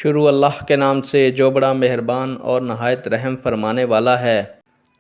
شروع اللہ کے نام سے جو بڑا مہربان اور نہایت رحم فرمانے والا ہے۔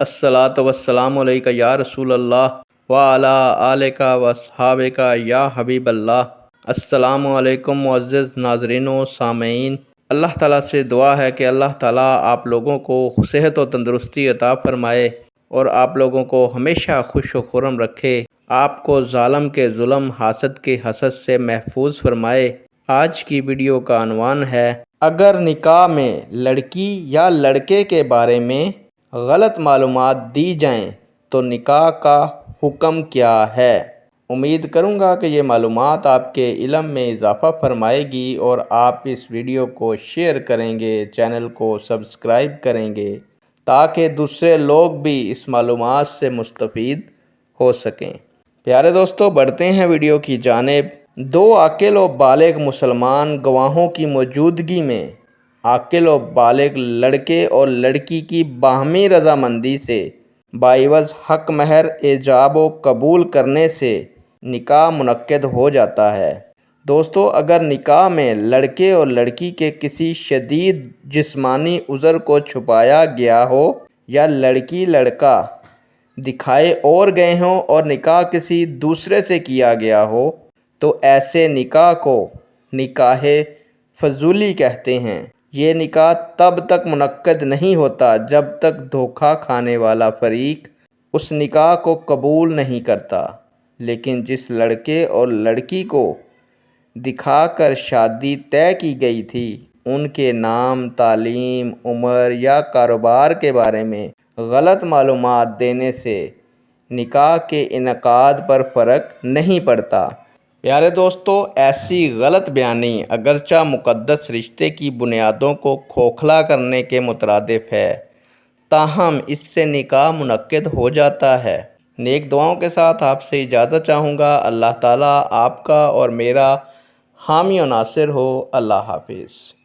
الصلاۃ والسلام علیک یا رسول اللہ وعلی آلک واصحابک یا حبیب اللہ۔ السلام علیکم معزز ناظرین و سامعین، اللہ تعالیٰ سے دعا ہے کہ اللہ تعالیٰ آپ لوگوں کو صحت و تندرستی عطا فرمائے اور آپ لوگوں کو ہمیشہ خوش و خرم رکھے، آپ کو ظالم کے ظلم، حاسد کے حسد سے محفوظ فرمائے۔ آج کی ویڈیو کا عنوان ہے، اگر نکاح میں لڑکی یا لڑکے کے بارے میں غلط معلومات دی جائیں تو نکاح کا حکم کیا ہے؟ امید کروں گا کہ یہ معلومات آپ کے علم میں اضافہ فرمائے گی اور آپ اس ویڈیو کو شیئر کریں گے، چینل کو سبسکرائب کریں گے تاکہ دوسرے لوگ بھی اس معلومات سے مستفید ہو سکیں۔ پیارے دوستو، بڑھتے ہیں ویڈیو کی جانب۔ دو عاقل و بالغ مسلمان گواہوں کی موجودگی میں عاقل و بالغ لڑکے اور لڑکی کی باہمی رضامندی سے بعوض حق مہر ایجاب و قبول کرنے سے نکاح منعقد ہو جاتا ہے۔ دوستو، اگر نکاح میں لڑکے اور لڑکی کے کسی شدید جسمانی عذر کو چھپایا گیا ہو یا لڑکی لڑکا دکھائے اور گئے ہوں اور نکاح کسی دوسرے سے کیا گیا ہو تو ایسے نکاح کو نکاح فضولی کہتے ہیں۔ یہ نکاح تب تک منعقد نہیں ہوتا جب تک دھوکہ کھانے والا فریق اس نکاح کو قبول نہیں کرتا، لیکن جس لڑکے اور لڑکی کو دکھا کر شادی طے کی گئی تھی ان کے نام، تعلیم، عمر یا کاروبار کے بارے میں غلط معلومات دینے سے نکاح کے انعقاد پر فرق نہیں پڑتا۔ پیارے دوستو، ایسی غلط بیانی اگرچہ مقدس رشتے کی بنیادوں کو کھوکھلا کرنے کے مترادف ہے، تاہم اس سے نکاح منعقد ہو جاتا ہے۔ نیک دعاؤں کے ساتھ آپ سے اجازت چاہوں گا۔ اللہ تعالیٰ آپ کا اور میرا حامی و ناصر ہو۔ اللہ حافظ۔